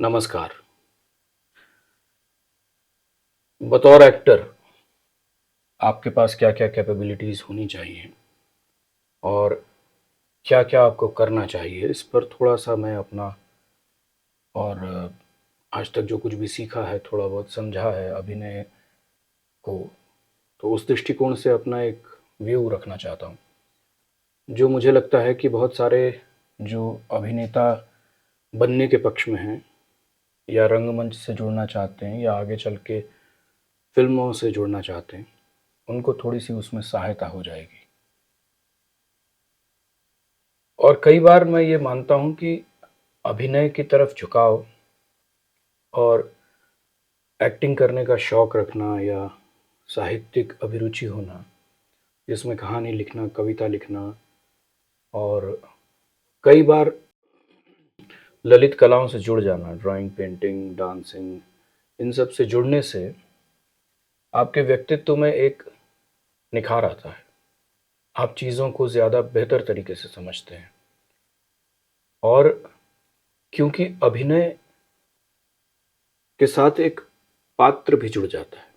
नमस्कार। बतौर एक्टर आपके पास क्या-क्या कैपेबिलिटीज़ होनी चाहिए और क्या-क्या आपको करना चाहिए, इस पर थोड़ा-सा मैं अपना और आज तक जो कुछ भी सीखा है, थोड़ा बहुत समझा है अभिनय को, तो उस दृष्टिकोण से अपना एक व्यू रखना चाहता हूँ। जो मुझे लगता है कि बहुत सारे जो अभिनेता बनने के पक्ष में हैं या रंगमंच से जुड़ना चाहते हैं या आगे चल के फ़िल्मों से जुड़ना चाहते हैं, उनको थोड़ी-सी उसमें सहायता हो जाएगी। और कई बार मैं ये मानता हूँ कि अभिनय की तरफ झुकाव और एक्टिंग करने का शौक रखना या साहित्यिक अभिरुचि होना, जिसमें कहानी लिखना, कविता लिखना और कई बार ललित कलाओं से जुड़ जाना, ड्राइंग, पेंटिंग, डांसिंग, इन सब से जुड़ने से आपके व्यक्तित्व में एक निखार आता है। आप चीज़ों को ज़्यादा बेहतर तरीके से समझते हैं और क्योंकि अभिनय के साथ एक पात्र भी जुड़ जाता है।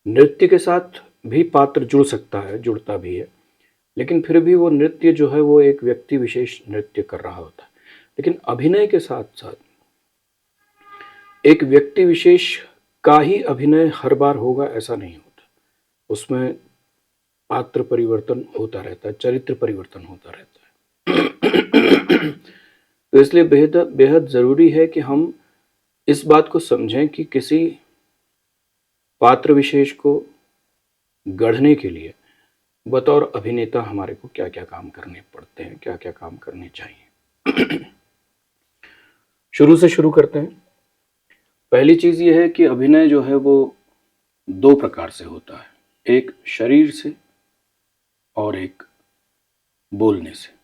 नृत्य के साथ भी पात्र जुड़ सकता है, जुड़ता भी है, लेकिन फिर भी वो नृत्य जो है वो एक व्यक्ति विशेष नृत्य कर रहा होता है। लेकिन अभिनय के साथ-साथ एक व्यक्ति विशेष का ही अभिनय हर बार होगा ऐसा नहीं होता। उसमें पात्र परिवर्तन होता रहता है, चरित्र परिवर्तन होता रहता है। तो इसलिए बेहद बेहद ज़रूरी है कि हम इस बात को समझें कि किसी पात्र विशेष को गढ़ने के लिए बतौर अभिनेता हमारे को क्या-क्या काम करने पड़ते हैं, क्या-क्या काम करने चाहिए। शुरू से शुरू करते हैं। पहली चीज़ ये है कि अभिनय जो है वो 2 प्रकार से होता है, एक शरीर से और एक बोलने से।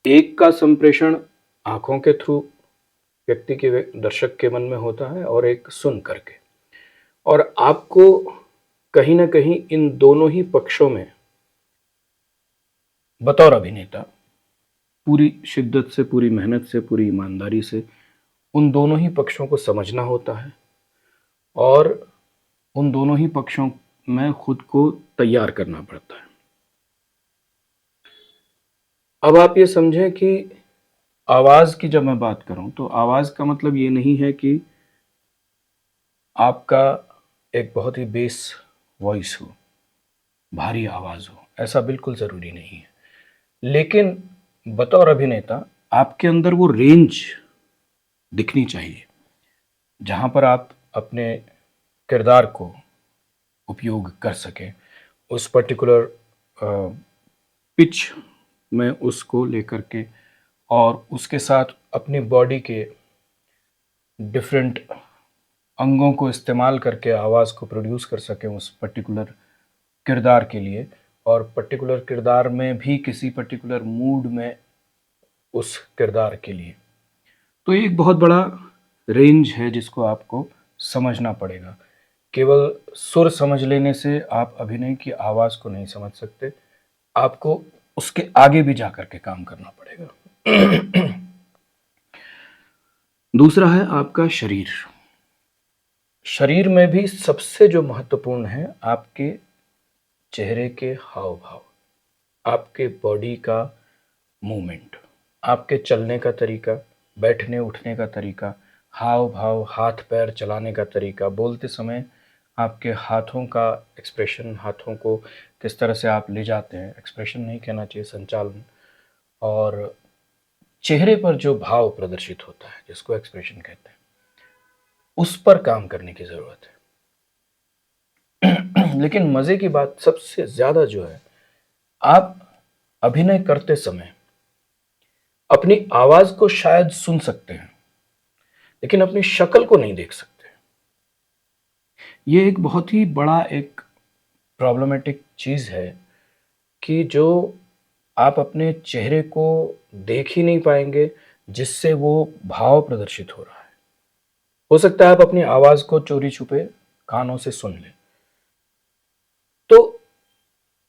एक का संप्रेषण आँखों के थ्रू व्यक्ति के दर्शक के मन में होता है और एक सुन कर के। और आपको कहीं न कहीं इन दोनों ही पक्षों में बतौर अभिनेता पूरी शिद्दत से, पूरी मेहनत से, पूरी ईमानदारी से उन दोनों ही पक्षों को समझना होता है और उन दोनों ही पक्षों में खुद को तैयार करना पड़ता है। अब आप ये समझें कि आवाज़ की जब मैं बात करूँ, तो आवाज़ का मतलब ये नहीं है कि आपका एक बहुत ही बेस वॉइस हो, भारी आवाज़ हो, ऐसा बिल्कुल ज़रूरी नहीं है। लेकिन बतौर अभिनेता आपके अंदर वो रेंज दिखनी चाहिए, जहाँ पर आप अपने किरदार को उपयोग कर सकें। उस पर्टिकुलर पिच में उसको लेकर के और उसके साथ अपनी बॉडी के डिफरेंट अंगों को इस्तेमाल करके आवाज़ को प्रोड्यूस कर सकें उस पर्टिकुलर किरदार के लिए और पर्टिकुलर किरदार में भी किसी पर्टिकुलर मूड में उस किरदार के लिए। तो ये एक बहुत बड़ा रेंज है जिसको आपको समझना पड़ेगा। केवल सुर समझ लेने से आप अभिनय की आवाज़ को नहीं समझ सकते, आपको उसके आगे भी जाकर के काम करना पड़ेगा। दूसरा है आपका शरीर। शरीर में भी सबसे जो महत्वपूर्ण है आपके चेहरे के हाव-भाव, आपके बॉडी का मूवमेंट, आपके चलने का तरीका, बैठने-उठने का तरीका, हाव-भाव, हाथ-पैर चलाने का तरीका, बोलते समय आपके हाथों का एक्सप्रेशन, हाथों को किस तरह से आप ले जाते हैं, एक्सप्रेशन नहीं कहना चाहिए, संचालन और चेहरे पर जो भाव प्रदर्शित होता है, जिसको एक्सप्रेशन कहते हैं, उस पर काम करने की ज़रूरत है। लेकिन मज़े की बात सबसे ज़्यादा जो है, आप अभिनय करते समय अपनी आवाज़ को शायद सुन सकते हैं, लेकिन अपनी शक्ल को नहीं देख सकते। ये एक बहुत ही बड़ा एक प्रॉब्लमैटिक चीज़ है कि जो आप अपने चेहरे को देख ही नहीं पाएँगे, जिससे वो भाव प्रदर्शित हो रहा है। हो सकता है आप अपनी आवाज़ को चोरी-छुपे कानों से सुन लें। तो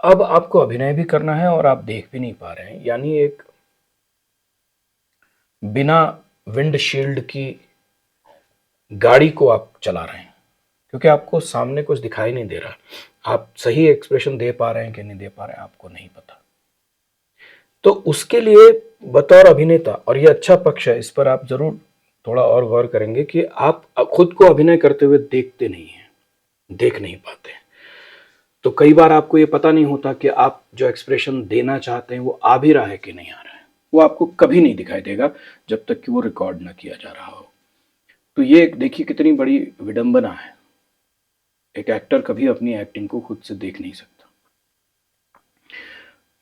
अब आपको अभिनय भी करना है और आप देख भी नहीं पा रहे हैं, यानी एक बिना विंडशील्ड की गाड़ी को आप चला रहे हैं, क्योंकि आपको सामने कुछ दिखाई नहीं दे रहा। आप सही एक्सप्रेशन दे पा रहे हैं कि नहीं दे पा रहे हैं आपको नहीं पता। तो उसके लिए बतौर अभिनेता, और ये अच्छा पक्ष है, इस पर आप जरूर थोड़ा और गौर करेंगे कि आप खुद को अभिनय करते हुए देखते नहीं हैं, देख नहीं पाते। तो कई बार आपको ये पता नहीं होता कि आप जो एक्सप्रेशन देना चाहते हैं वो आ भी रहा है कि नहीं आ रहा है। वो आपको कभी नहीं दिखाई देगा जब तक कि वो रिकॉर्ड ना किया जा रहा हो। तो ये देखिए कितनी बड़ी विडंबना है। एक एक्टर कभी अपनी एक्टिंग को खुद से देख नहीं सकता।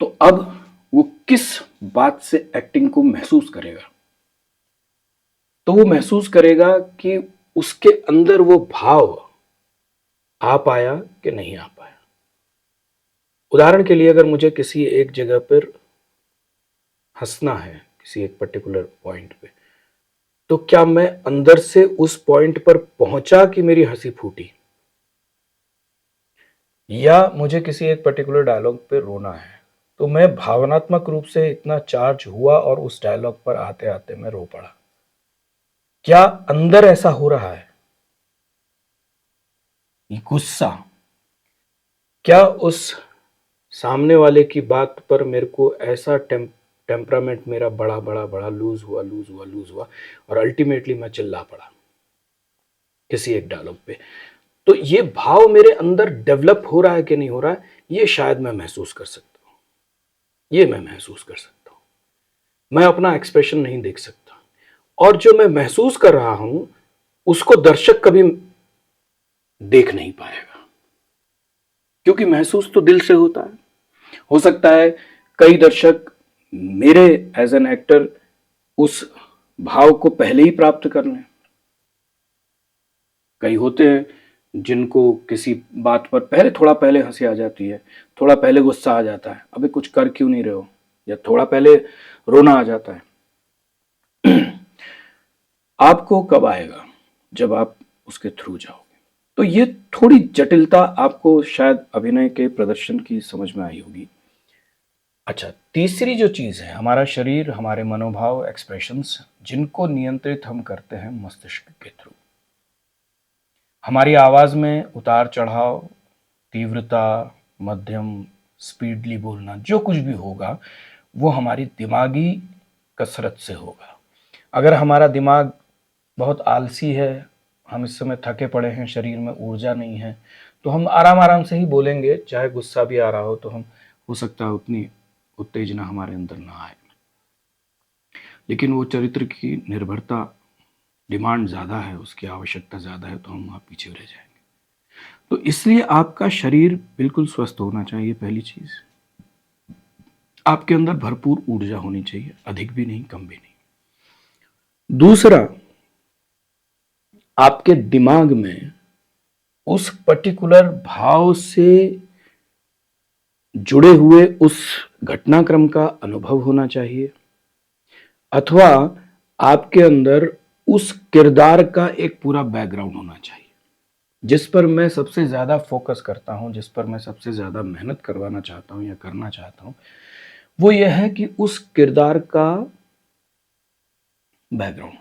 तो अब वो किस बात से एक्टिंग को महसूस करेगा? तो वो महसूस करेगा कि उसके अंदर वो भाव आ पाया कि नहीं आ पाया। उदाहरण के लिए, अगर मुझे किसी एक जगह पर हंसना है, किसी एक पर्टिकुलर पॉइंट पे, तो क्या मैं अंदर से उस पॉइंट पर पहुंचा कि मेरी हंसी फूटी, या मुझे किसी एक पर्टिकुलर डायलॉग पे रोना है तो मैं भावनात्मक रूप से इतना चार्ज हुआ और उस डायलॉग पर आते आते मैं रो पड़ा? क्या अंदर ऐसा हो रहा है? ये गुस्सा, क्या उस सामने वाले की बात पर मेरे को ऐसा टेम्परामेंट मेरा बड़ा बड़ा बड़ा लूज हुआ, लूज हुआ, लूज हुआ, और अल्टीमेटली मैं चिल्ला पड़ा किसी एक डायलॉग पे? तो ये भाव मेरे अंदर डेवलप हो रहा है कि नहीं हो रहा है, ये शायद मैं महसूस कर सकता हूं। ये मैं महसूस कर सकता हूं। मैं अपना एक्सप्रेशन नहीं देख सकता, और जो मैं महसूस कर रहा हूं उसको दर्शक कभी देख नहीं पाएगा, क्योंकि महसूस तो दिल से होता है। हो सकता है कई दर्शक मेरे एज एन एक्टर उस भाव को पहले ही प्राप्त कर लें। कई होते हैं जिनको किसी बात पर थोड़ा पहले हंसी आ जाती है, थोड़ा पहले गुस्सा आ जाता है, अबे कुछ कर क्यों नहीं रहे हो, या थोड़ा पहले रोना आ जाता है। आपको कब आएगा? जब आप उसके थ्रू जाओगे। तो ये थोड़ी जटिलता आपको शायद अभिनय के प्रदर्शन की समझ में आई होगी। अच्छा, तीसरी जो चीज है, हमारा शरीर, हमारे मनोभाव, एक्सप्रेशंस, जिनको नियंत्रित हम करते हैं मस्तिष्क के थ्रू। हमारी आवाज में उतार चढ़ाव, तीव्रता, मध्यम, स्पीडली बोलना, जो कुछ भी होगा वो हमारी दिमागी कसरत से होगा। अगर हमारा दिमाग बहुत आलसी है, हम इस समय थके पड़े हैं, शरीर में ऊर्जा नहीं है, तो हम आराम आराम से ही बोलेंगे, चाहे गुस्सा भी आ रहा हो तो हम, हो सकता है उतनी उत्तेजना हमारे अंदर ना आए। लेकिन वो चरित्र की निर्भरता, डिमांड ज़्यादा है, उसकी आवश्यकता ज़्यादा है, तो हम वहाँ पीछे रह जाएंगे। तो इसलिए आपका शरीर बिल्कुल स्वस्थ होना चाहिए। पहली चीज़, आपके अंदर भरपूर ऊर्जा होनी चाहिए, अधिक भी नहीं, कम भी नहीं। दूसरा, आपके दिमाग में उस पर्टिकुलर भाव से जुड़े हुए उस घटनाक्रम का अनुभव होना चाहिए, अथवा आपके अंदर उस किरदार का एक पूरा बैकग्राउंड होना चाहिए। जिस पर मैं सबसे ज्यादा फोकस करता हूं, जिस पर मैं सबसे ज्यादा मेहनत करवाना चाहता हूं या करना चाहता हूं, वो यह है कि उस किरदार का बैकग्राउंड।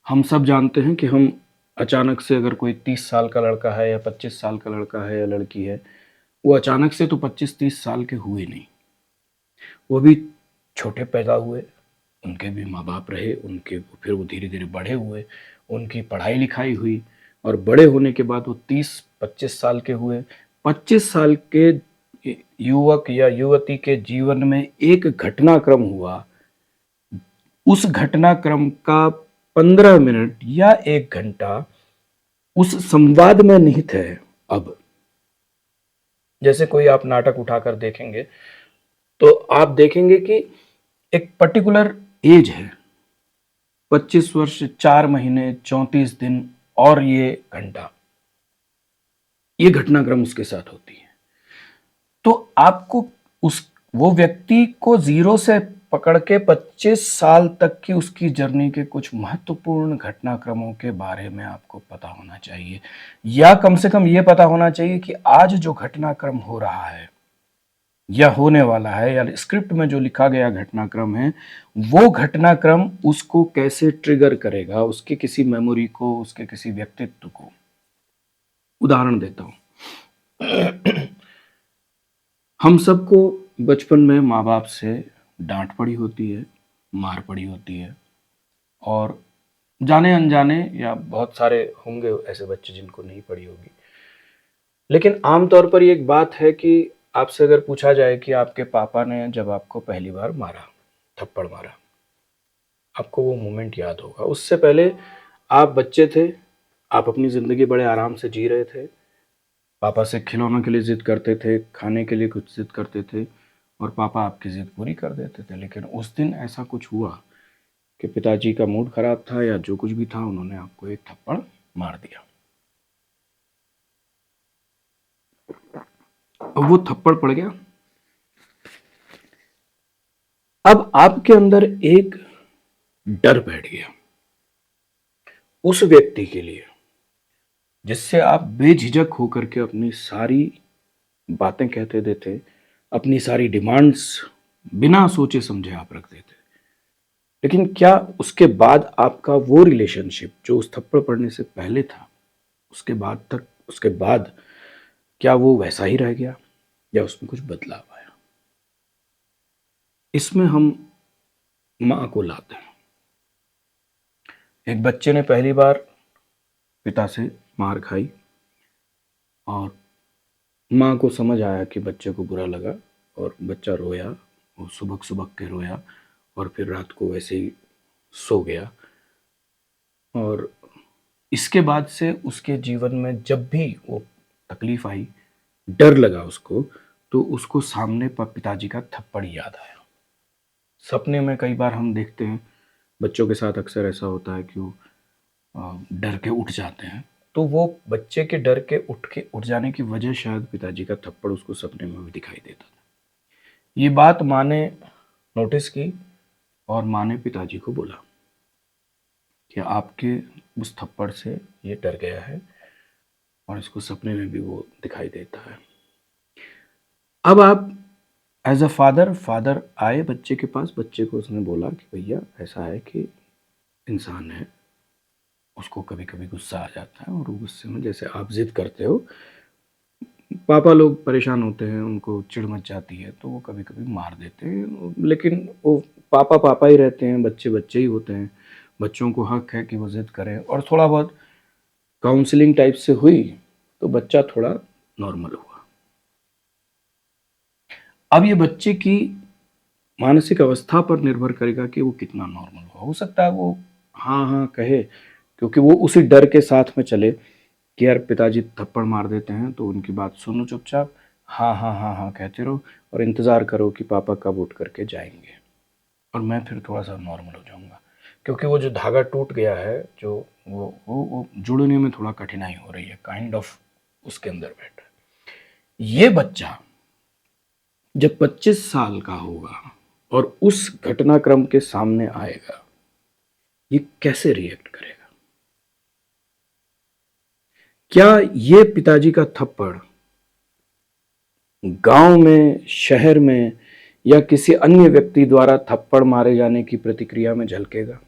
हम सब जानते हैं कि हम अचानक से, अगर कोई 30 साल का लड़का है या 25 साल का लड़का है या लड़की है, वो अचानक से तो 25-30 साल के हुए नहीं। वो भी छोटे पैदा हुए, उनके भी माँ बाप रहे, उनके फिर वो धीरे धीरे बड़े हुए, उनकी पढ़ाई लिखाई हुई, और बड़े होने के बाद वो 30-25 साल के हुए। 25 साल के युवक या युवती के जीवन में एक घटनाक्रम हुआ, उस घटनाक्रम का 15 मिनट या 1 घंटा उस संवाद में निहित है। अब जैसे कोई आप नाटक उठाकर देखेंगे तो आप देखेंगे कि एक पर्टिकुलर एज है, 25 वर्ष, 4 महीने, 34 दिन और ये घंटा, ये घटनाक्रम उसके साथ होती है। तो आपको उस वो व्यक्ति को 0 से पकड़ के 25 साल तक की उसकी जर्नी के कुछ महत्वपूर्ण घटनाक्रमों के बारे में आपको पता होना चाहिए, या कम से कम ये पता होना चाहिए कि आज जो घटनाक्रम हो रहा है या होने वाला है या स्क्रिप्ट में जो लिखा गया घटनाक्रम है, वो घटनाक्रम उसको कैसे ट्रिगर करेगा, उसके किसी मेमोरी को, उसके किसी व्यक्तित्व को। उदाहरण देता हूं। हम सबको बचपन में माँ बाप से डांट पड़ी होती है, मार पड़ी होती है, और जाने अनजाने या बहुत सारे होंगे ऐसे बच्चे जिनको नहीं पड़ी होगी, लेकिन आमतौर पर ये एक बात है कि आपसे अगर पूछा जाए कि आपके पापा ने जब आपको पहली बार मारा, थप्पड़ मारा, आपको वो मोमेंट याद होगा। उससे पहले आप बच्चे थे, आप अपनी ज़िंदगी बड़े आराम से जी रहे थे, पापा से खिलौनों के लिए ज़िद करते थे, खाने के लिए कुछ ज़िद करते थे, और पापा आपकी ज़िद पूरी कर देते थे। लेकिन उस दिन ऐसा कुछ हुआ कि पिताजी का मूड खराब था या जो कुछ भी था, उन्होंने आपको एक थप्पड़ मार दिया। अब वो थप्पड़ पड़ गया। अब आपके अंदर एक डर बैठ गया उस व्यक्ति के लिए, जिससे आप बेझिझक होकर के अपनी सारी बातें कहते देते, अपनी सारी डिमांड्स बिना सोचे समझे आप रख देते। लेकिन क्या उसके बाद आपका वो रिलेशनशिप जो उस थप्पड़ पड़ने से पहले था, उसके बाद क्या वो वैसा ही रह गया या उसमें कुछ बदलाव आया? इसमें हम माँ को लाते हैं। एक बच्चे ने पहली बार पिता से मार खाई और माँ को समझ आया कि बच्चे को बुरा लगा, और बच्चा रोया, वो सुबक सुबक के रोया, और फिर रात को वैसे ही सो गया। और इसके बाद से उसके जीवन में जब भी वो तकलीफ आई, डर लगा उसको, तो उसको सामने पर पिताजी का थप्पड़ याद आया। सपने में कई बार हम देखते हैं, बच्चों के साथ अक्सर ऐसा होता है कि वो डर के उठ जाते हैं, तो वो बच्चे के डर के उठ जाने की वजह शायद पिताजी का थप्पड़ उसको सपने में भी दिखाई देता था। ये बात माँ ने नोटिस की और माँ ने पिताजी को बोला कि आपके उस थप्पड़ से ये डर गया है और इसको सपने में भी वो दिखाई देता है। अब आप एज अ फादर आए बच्चे के पास, बच्चे को उसने बोला कि भैया ऐसा है कि इंसान है, उसको कभी कभी गुस्सा आ जाता है, और वो गुस्से में जैसे आप जिद करते हो, पापा लोग परेशान होते हैं, उनको चिढ़ मच जाती है, तो वो कभी कभी मार देते हैं। लेकिन वो पापा पापा ही रहते हैं, बच्चे बच्चे ही होते हैं, बच्चों को हक है कि वो जिद करें। और थोड़ा बहुत काउंसलिंग टाइप से हुई तो बच्चा थोड़ा नॉर्मल हुआ। अब ये बच्चे की मानसिक अवस्था पर निर्भर करेगा कि वो कितना नॉर्मल हुआ। हो सकता है वो हाँ हाँ कहे, क्योंकि वो उसी डर के साथ में चले कि यार पिताजी थप्पड़ मार देते हैं, तो उनकी बात सुनो चुपचाप, हाँ हाँ हाँ हाँ कहते रहो, और इंतज़ार करो कि पापा कब उठ करके जाएंगे, और मैं फिर थोड़ा सा नॉर्मल हो जाऊंगा। क्योंकि वो जो धागा टूट गया है, जो वो जुड़ने में थोड़ा कठिनाई हो रही है, काइंड ऑफ उसके अंदर बैठा है। ये बच्चा जब 25 साल का होगा और उस घटनाक्रम के सामने आएगा, ये कैसे रिएक्ट करेगा? क्या ये पिताजी का थप्पड़ गांव में, शहर में, या किसी अन्य व्यक्ति द्वारा थप्पड़ मारे जाने की प्रतिक्रिया में झलकेगा?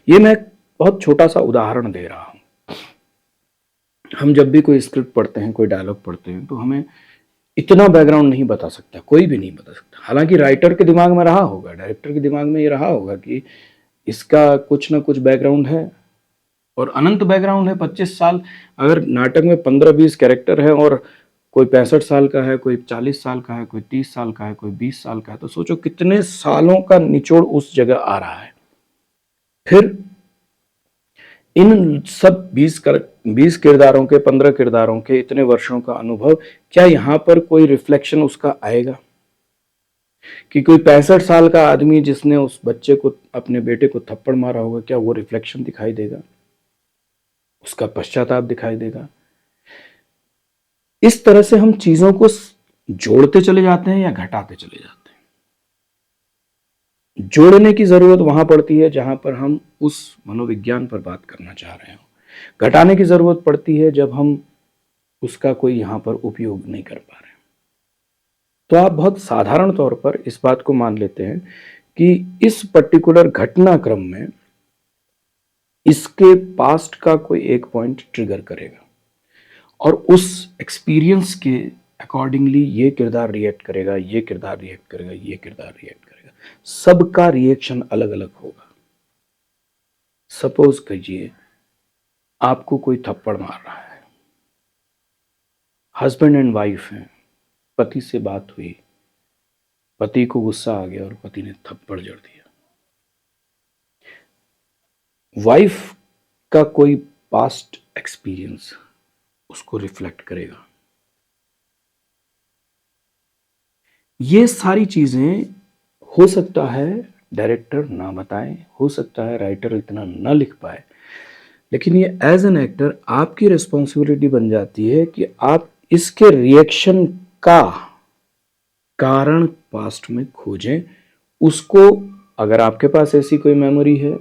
ये मैं बहुत छोटा सा उदाहरण दे रहा हूं। हम जब भी कोई स्क्रिप्ट पढ़ते हैं, कोई डायलॉग पढ़ते हैं, तो हमें इतना बैकग्राउंड नहीं बता सकता, कोई भी नहीं बता सकता। हालांकि राइटर के दिमाग में रहा होगा, डायरेक्टर के दिमाग में ये रहा होगा कि इसका कुछ ना कुछ बैकग्राउंड है, और अनंत बैकग्राउंड है। 25 साल, अगर नाटक में 15-20 कैरेक्टर है और कोई 65 साल का है, कोई 40 साल का है, कोई 30 साल का है, कोई 20 साल का है, तो सोचो कितने सालों का निचोड़ उस जगह आ रहा है। फिर इन सब 20 किरदारों के, 15 किरदारों के इतने वर्षों का अनुभव, क्या यहां पर कोई रिफ्लेक्शन उसका आएगा? कि कोई 65 साल का आदमी जिसने उस बच्चे को, अपने बेटे को थप्पड़ मारा होगा, क्या वो रिफ्लेक्शन दिखाई देगा? उसका पश्चाताप दिखाई देगा? इस तरह से हम चीजों को जोड़ते चले जाते हैं या घटाते चले जाते हैं। जोड़ने की जरूरत वहां पड़ती है जहां पर हम उस मनोविज्ञान पर बात करना चाह रहे हो। घटाने की जरूरत पड़ती है जब हम उसका कोई यहां पर उपयोग नहीं कर पा रहे हैं। तो आप बहुत साधारण तौर पर इस बात को मान लेते हैं कि इस पर्टिकुलर घटनाक्रम में इसके पास्ट का कोई एक पॉइंट ट्रिगर करेगा और उस एक्सपीरियंस के अकॉर्डिंगली ये किरदार रिएक्ट करेगा, ये किरदार रिएक्ट करेगा, ये किरदार रिएक्ट करेगा। सबका रिएक्शन अलग अलग होगा। सपोज कीजिए आपको कोई थप्पड़ मार रहा है, हस्बैंड एंड वाइफ हैं, पति से बात हुई, पति को गुस्सा आ गया और पति ने थप्पड़ जड़ दिया। वाइफ का कोई पास्ट एक्सपीरियंस उसको रिफ्लेक्ट करेगा। ये सारी चीजें हो सकता है डायरेक्टर ना बताएं, हो सकता है राइटर इतना ना लिख पाए, लेकिन ये एज एन एक्टर आपकी रिस्पॉन्सिबिलिटी बन जाती है कि आप इसके रिएक्शन का कारण पास्ट में खोजें। उसको अगर आपके पास ऐसी कोई मेमोरी है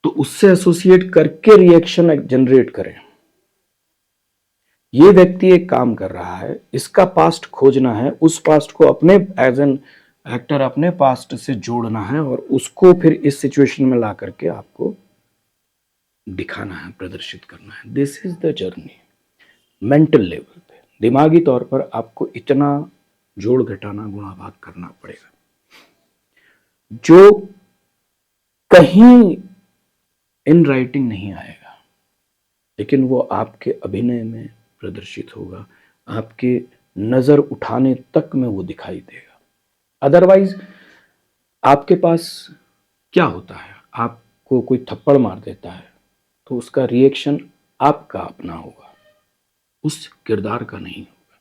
तो उससे एसोसिएट करके रिएक्शन जनरेट करें। ये व्यक्ति एक काम कर रहा है, इसका पास्ट खोजना है, उस पास्ट को अपने एज एन एक्टर अपने पास्ट से जोड़ना है और उसको फिर इस सिचुएशन में ला करके आपको दिखाना है, प्रदर्शित करना है। This is the journey. Mental level पे, दिमागी तौर पर आपको इतना जोड़ घटाना, गुणा भाग करना पड़ेगा जो कहीं इन राइटिंग नहीं आएगा, लेकिन वो आपके अभिनय में प्रदर्शित होगा, आपके नजर उठाने तक में वो दिखाई देगा। अदरवाइज आपके पास क्या होता है, आपको कोई थप्पड़ मार देता है तो उसका रिएक्शन आपका अपना होगा, उस किरदार का नहीं होगा,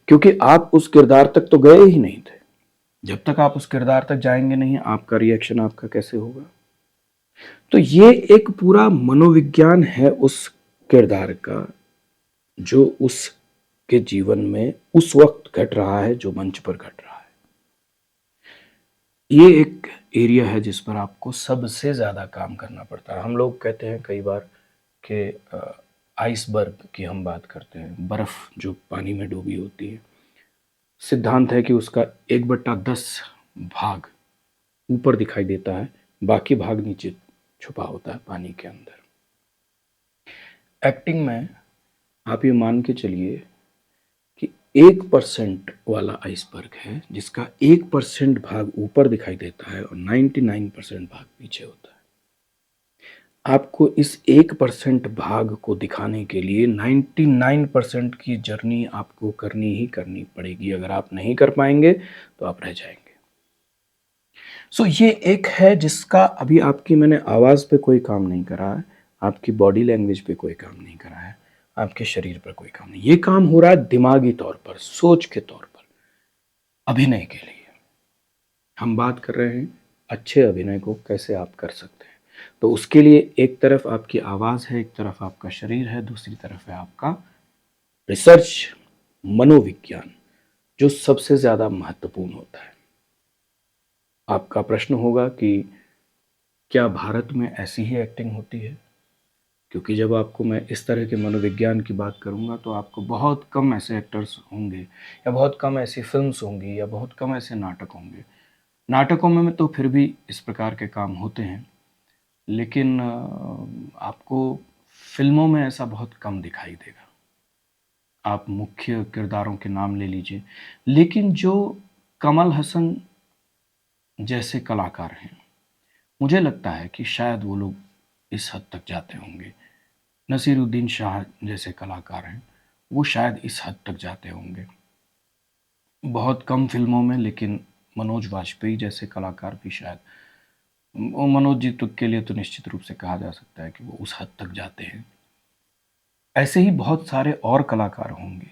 क्योंकि आप उस किरदार तक तो गए ही नहीं थे। जब तक आप उस किरदार तक जाएंगे नहीं, आपका रिएक्शन आपका कैसे होगा? तो ये एक पूरा मनोविज्ञान है उस किरदार का, जो उसके जीवन में उस वक्त घट रहा है, जो मंच पर घट रहा है। ये एक एरिया है जिस पर आपको सबसे ज़्यादा काम करना पड़ता है। हम लोग कहते हैं कई बार कि आइसबर्ग की हम बात करते हैं, बर्फ़ जो पानी में डूबी होती है। सिद्धांत है कि उसका 1/10 भाग ऊपर दिखाई देता है, बाकी भाग नीचे छुपा होता है पानी के अंदर। एक्टिंग में आप ये मान के चलिए कि 1% वाला आइसबर्ग है, जिसका 1% भाग ऊपर दिखाई देता है और 99% भाग पीछे होता है। आपको इस 1% भाग को दिखाने के लिए 99% की जर्नी आपको करनी ही करनी पड़ेगी। अगर आप नहीं कर पाएंगे तो आप रह जाएंगे। सो ये एक है जिसका अभी आपकी मैंने आवाज़ पे कोई काम नहीं करा है, आपकी बॉडी लैंग्वेज पे कोई काम नहीं करा है, आपके शरीर पर कोई काम नहीं। ये काम हो रहा है दिमागी तौर पर, सोच के तौर पर, अभिनय के लिए। हम बात कर रहे हैं अच्छे अभिनय को कैसे आप कर सकते हैं। तो उसके लिए एक तरफ आपकी आवाज़ है, एक तरफ आपका शरीर है, दूसरी तरफ है आपका रिसर्च, मनोविज्ञान, जो सबसे ज़्यादा महत्वपूर्ण होता है। आपका प्रश्न होगा कि क्या भारत में ऐसी ही एक्टिंग होती है? क्योंकि जब आपको मैं इस तरह के मनोविज्ञान की बात करूंगा तो आपको बहुत कम ऐसे एक्टर्स होंगे, या बहुत कम ऐसी फिल्म्स होंगी, या बहुत कम ऐसे नाटक होंगे। नाटकों में तो फिर भी इस प्रकार के काम होते हैं, लेकिन आपको फिल्मों में ऐसा बहुत कम दिखाई देगा। आप मुख्य किरदारों के नाम ले लीजिए, लेकिन जो कमल हसन जैसे कलाकार हैं, मुझे लगता है कि शायद वो लोग इस हद तक जाते होंगे। नसीरुद्दीन शाह जैसे कलाकार हैं, वो शायद इस हद तक जाते होंगे। बहुत कम फिल्मों में, लेकिन मनोज वाजपेयी जैसे कलाकार भी शायद, वो मनोज जी तो के लिए तो निश्चित रूप से कहा जा सकता है कि वो उस हद तक जाते हैं। ऐसे ही बहुत सारे और कलाकार होंगे।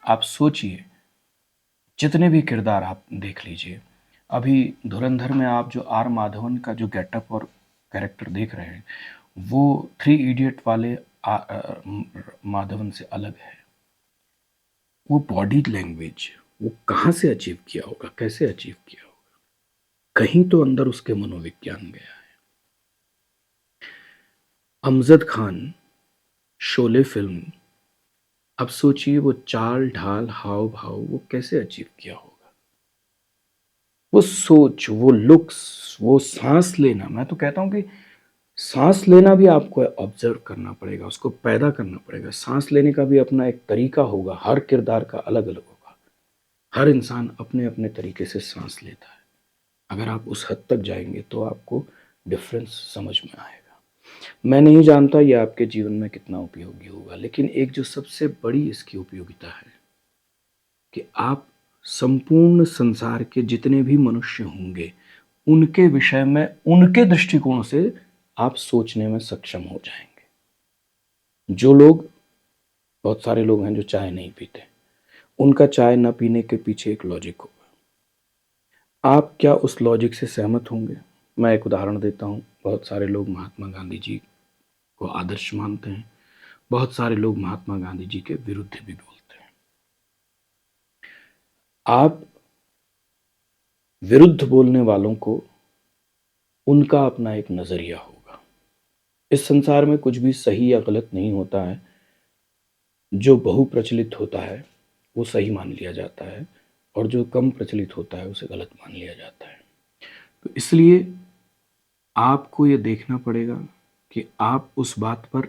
आप सोचिए, जितने भी किरदार आप देख लीजिए, अभी धुरंधर में आप जो आर माधवन का जो गेटअप और कैरेक्टर देख रहे हैं, वो 3 इडियट वाले माधवन से अलग है। वो बॉडी लैंग्वेज वो कहाँ से अचीव किया होगा, कैसे अचीव किया होगा? कहीं तो अंदर उसके मनोविज्ञान गया है। अमजद खान शोले फिल्म अब सोचिए वो चाल ढाल हाव भाव वो कैसे अचीव किया होगा। वो सोच, वो लुक्स, वो सांस लेना, मैं तो कहता हूं कि सांस लेना भी आपको ऑब्जर्व करना पड़ेगा, उसको पैदा करना पड़ेगा। सांस लेने का भी अपना एक तरीका होगा, हर किरदार का अलग अलग होगा। हर इंसान अपने अपने तरीके से सांस लेता है। अगर आप उस हद तक जाएंगे तो आपको डिफरेंस समझ में आएगा। मैं नहीं जानता ये आपके जीवन में कितना उपयोगी होगा, लेकिन एक जो सबसे बड़ी इसकी उपयोगिता है कि आप संपूर्ण संसार के जितने भी मनुष्य होंगे उनके विषय में, उनके दृष्टिकोण से आप सोचने में सक्षम हो जाएंगे। जो लोग, बहुत सारे लोग हैं जो चाय नहीं पीते, उनका चाय न पीने के पीछे एक लॉजिक होगा। आप क्या उस लॉजिक से सहमत होंगे? मैं एक उदाहरण देता हूं। बहुत सारे लोग महात्मा गांधी जी को आदर्श मानते हैं, बहुत सारे लोग महात्मा गांधी जी के विरुद्ध भी बोलते हैं। आप विरुद्ध बोलने वालों को, उनका अपना एक नजरिया होगा। इस संसार में कुछ भी सही या गलत नहीं होता है। जो बहुप्रचलित होता है वो सही मान लिया जाता है, और जो कम प्रचलित होता है उसे गलत मान लिया जाता है। तो इसलिए आपको ये देखना पड़ेगा कि आप उस बात पर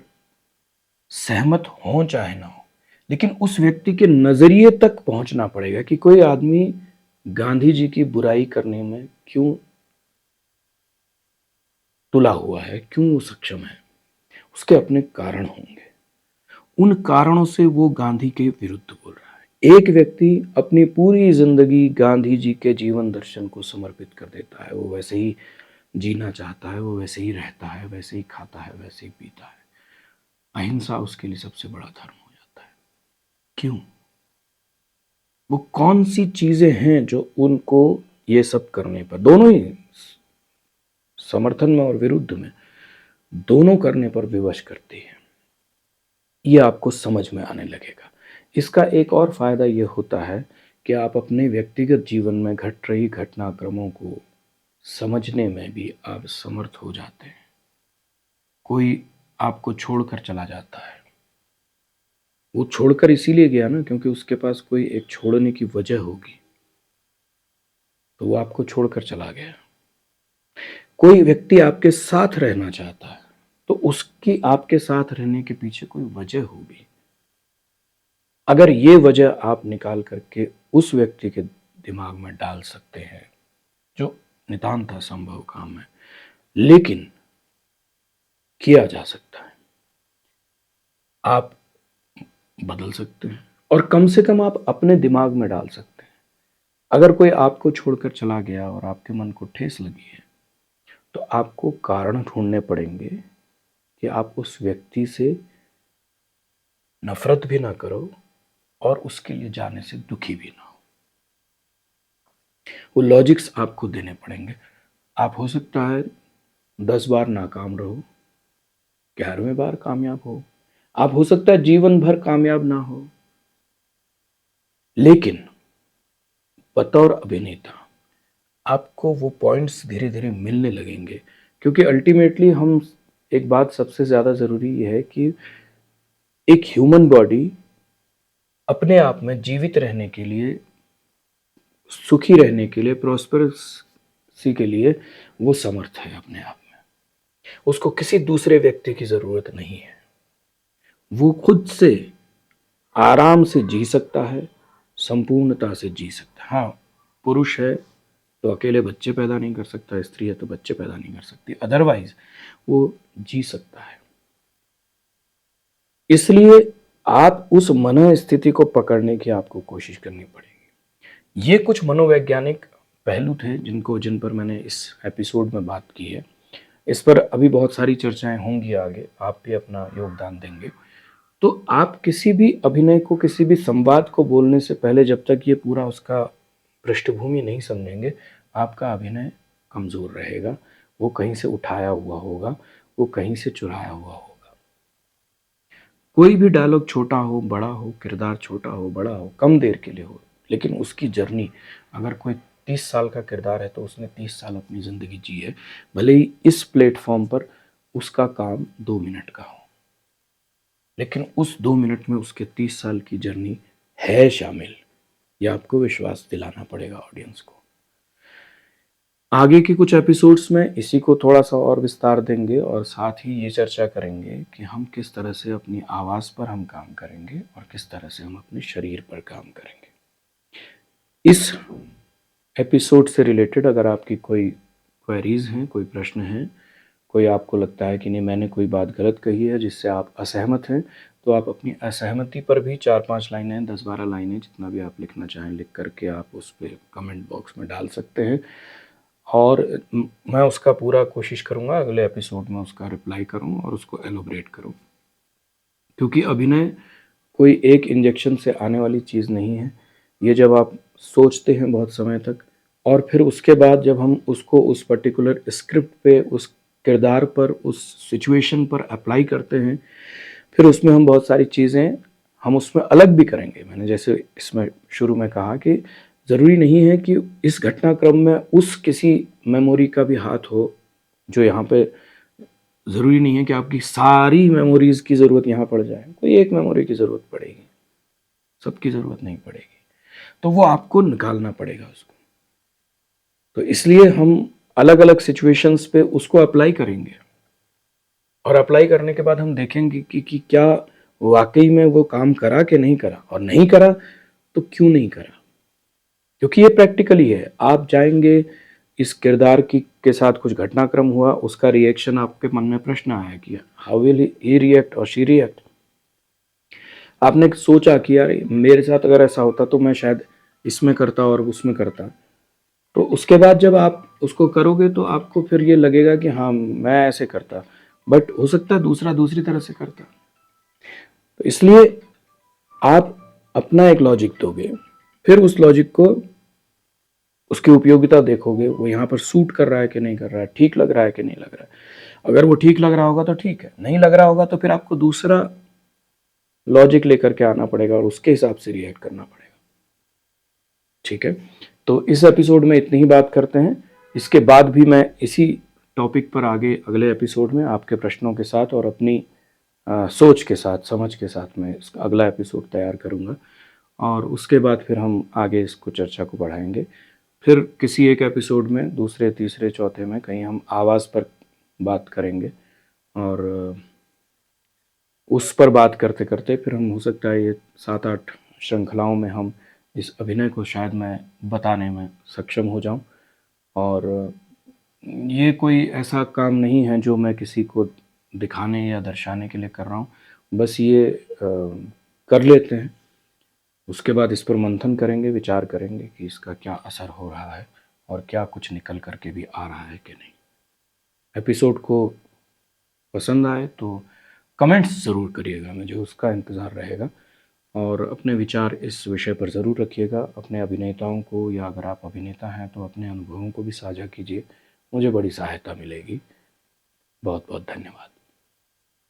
सहमत हो चाहे ना हो, लेकिन उस व्यक्ति के नजरिए तक पहुंचना पड़ेगा कि कोई आदमी गांधी जी की बुराई करने में क्यों तुला हुआ है, क्यों वो सक्षम है। उसके अपने कारण होंगे। उन कारणों से वो गांधी के विरुद्ध बोल रहा है। एक व्यक्ति अपनी पूरी जिंदगी गांधी जी के जीवन दर्शन को समर्पित कर देता है। वो वैसे ही जीना चाहता है, वो वैसे ही रहता है, वैसे ही खाता है, वैसे ही पीता है। अहिंसा उसके लिए सबसे बड़ा धर्म हो जाता है। क्यों? वो कौन सी चीजें हैं जो उनको ये सब करने पर, दोनों ही समर्थन में और विरुद्ध में, दोनों करने पर विवश करती है? ये आपको समझ में आने लगेगा। इसका एक और फायदा ये होता है कि आप अपने व्यक्तिगत जीवन में घट रही घटनाक्रमों को समझने में भी आप समर्थ हो जाते हैं। कोई आपको छोड़कर चला जाता है, वो छोड़कर इसीलिए गया ना क्योंकि उसके पास कोई एक छोड़ने की वजह होगी, तो वो आपको छोड़कर चला गया। कोई व्यक्ति आपके साथ रहना चाहता है तो उसकी आपके साथ रहने के पीछे कोई वजह होगी। अगर ये वजह आप निकाल करके उस व्यक्ति के दिमाग में डाल सकते हैं, जो नितांत असंभव काम है लेकिन किया जा सकता है, आप बदल सकते हैं। और कम से कम आप अपने दिमाग में डाल सकते हैं। अगर कोई आपको छोड़कर चला गया और आपके मन को ठेस लगी है तो आपको कारण ढूंढने पड़ेंगे कि आप उस व्यक्ति से नफरत भी ना करो और उसके लिए जाने से दुखी भी ना हो। वो लॉजिक्स आपको देने पड़ेंगे। आप हो सकता है 10 बार नाकाम रहो, 11वें बार कामयाब हो। आप हो सकता है जीवन भर कामयाब ना हो, लेकिन बतौर अभिनेता आपको वो पॉइंट्स धीरे धीरे मिलने लगेंगे। क्योंकि अल्टीमेटली हम, एक बात सबसे ज्यादा जरूरी ये है कि एक ह्यूमन बॉडी अपने आप में जीवित रहने के लिए, सुखी रहने के लिए, प्रॉस्परसी के लिए वो समर्थ है अपने आप में। उसको किसी दूसरे व्यक्ति की जरूरत नहीं है। वो खुद से आराम से जी सकता है, संपूर्णता से जी सकता है। हाँ, पुरुष है तो अकेले बच्चे पैदा नहीं कर सकता, स्त्री है तो बच्चे पैदा नहीं कर सकती, अदरवाइज वो जी सकता है। इसलिए आप उस मन स्थिति को पकड़ने की आपको कोशिश करनी पड़ेगी। ये कुछ मनोवैज्ञानिक पहलू थे जिन पर मैंने इस एपिसोड में बात की है। इस पर अभी बहुत सारी चर्चाएं होंगी आगे, आप भी अपना योगदान देंगे। तो आप किसी भी अभिनय को, किसी भी संवाद को बोलने से पहले जब तक ये पूरा उसका पृष्ठभूमि नहीं समझेंगे, आपका अभिनय कमजोर रहेगा। वो कहीं से उठाया हुआ होगा, वो कहीं से चुराया हुआ होगा। कोई भी डायलॉग छोटा हो बड़ा हो, किरदार छोटा हो बड़ा हो, कम देर के लिए हो, लेकिन उसकी जर्नी, अगर कोई 30 साल का किरदार है तो उसने 30 साल अपनी जिंदगी जी है, भले ही इस प्लेटफॉर्म पर उसका काम 2 मिनट का हो। लेकिन उस 2 मिनट में उसके 30 साल की जर्नी है शामिल। यह आपको विश्वास दिलाना पड़ेगा ऑडियंस को। आगे के कुछ एपिसोड्स में इसी को थोड़ा सा और विस्तार देंगे और साथ ही ये चर्चा करेंगे कि हम किस तरह से अपनी आवाज़ पर हम काम करेंगे और किस तरह से हम अपने शरीर पर काम करेंगे। इस एपिसोड से रिलेटेड अगर आपकी कोई क्वेरीज हैं, कोई प्रश्न हैं, कोई आपको लगता है कि नहीं मैंने कोई बात गलत कही है जिससे आप असहमत हैं, तो आप अपनी असहमति पर भी 4-5 लाइनें, 10-12 लाइनें जितना भी आप लिखना चाहें लिख करके आप उस पर कमेंट बॉक्स में डाल सकते हैं और मैं उसका पूरा कोशिश करूँगा अगले एपिसोड में उसका रिप्लाई करूँ और उसको एलोबरेट करूँ, क्योंकि अभिनय कोई एक इंजेक्शन से आने वाली चीज़ नहीं है। ये जब आप सोचते हैं बहुत समय तक और फिर उसके बाद जब हम उसको उस पर्टिकुलर स्क्रिप्ट पे, उस किरदार पर, उस सिचुएशन पर अप्लाई करते हैं, फिर उसमें हम बहुत सारी चीज़ें हम उसमें अलग भी करेंगे। मैंने जैसे इसमें शुरू में कहा कि ज़रूरी नहीं है कि इस घटनाक्रम में उस किसी मेमोरी का भी हाथ हो जो यहाँ पे, ज़रूरी नहीं है कि आपकी सारी मेमोरीज़ की ज़रूरत यहाँ पड़ जाए, कोई एक मेमोरी की ज़रूरत पड़ेगी, सबकी ज़रूरत नहीं पड़ेगी, तो वो आपको निकालना पड़ेगा उसको। तो इसलिए हम अलग अलग सिचुएशंस पे उसको अप्लाई करेंगे और अप्लाई करने के बाद हम देखेंगे कि क्या वाकई में वो काम करा कि नहीं करा, और नहीं करा तो क्यों नहीं करा, क्योंकि ये प्रैक्टिकली है। आप जाएंगे, इस किरदार की के साथ कुछ घटनाक्रम हुआ, उसका रिएक्शन, आपके मन में प्रश्न आया कि हाउ विल ही रिएक्ट और शी रिएक्ट। आपने सोचा कि यार मेरे साथ अगर ऐसा होता तो मैं शायद इसमें करता और उसमें करता, तो उसके बाद जब आप उसको करोगे तो आपको फिर ये लगेगा कि हाँ मैं ऐसे करता, बट हो सकता है दूसरा दूसरी तरह से करता। तो इसलिए आप अपना एक लॉजिक दोगे, फिर उस लॉजिक को, उसकी उपयोगिता देखोगे, वो यहाँ पर सूट कर रहा है कि नहीं कर रहा है, ठीक लग रहा है कि नहीं लग रहा है। अगर वो ठीक लग रहा होगा तो ठीक है, नहीं लग रहा होगा तो फिर आपको दूसरा लॉजिक लेकर के आना पड़ेगा और उसके हिसाब से रिएक्ट करना पड़ेगा। ठीक है, तो इस एपिसोड में इतनी ही बात करते हैं। इसके बाद भी मैं इसी टॉपिक पर आगे अगले एपिसोड में आपके प्रश्नों के साथ और अपनी सोच के साथ, समझ के साथ मैं इसका अगला एपिसोड तैयार करूँगा और उसके बाद फिर हम आगे इसको चर्चा को बढ़ाएंगे। फिर किसी एक एपिसोड में, दूसरे, तीसरे, चौथे में कहीं हम आवाज़ पर बात करेंगे और उस पर बात करते करते फिर हम, हो सकता है ये 7-8 श्रृंखलाओं में हम इस अभिनय को शायद मैं बताने में सक्षम हो जाऊं। और ये कोई ऐसा काम नहीं है जो मैं किसी को दिखाने या दर्शाने के लिए कर रहा हूँ, बस ये कर लेते हैं, उसके बाद इस पर मंथन करेंगे, विचार करेंगे कि इसका क्या असर हो रहा है और क्या कुछ निकल करके भी आ रहा है कि नहीं। एपिसोड को पसंद आए तो कमेंट्स ज़रूर करिएगा, मुझे उसका इंतज़ार रहेगा और अपने विचार इस विषय पर ज़रूर रखिएगा। अपने अभिनेताओं को, या अगर आप अभिनेता हैं तो अपने अनुभवों को भी साझा कीजिए, मुझे बड़ी सहायता मिलेगी। बहुत बहुत धन्यवाद।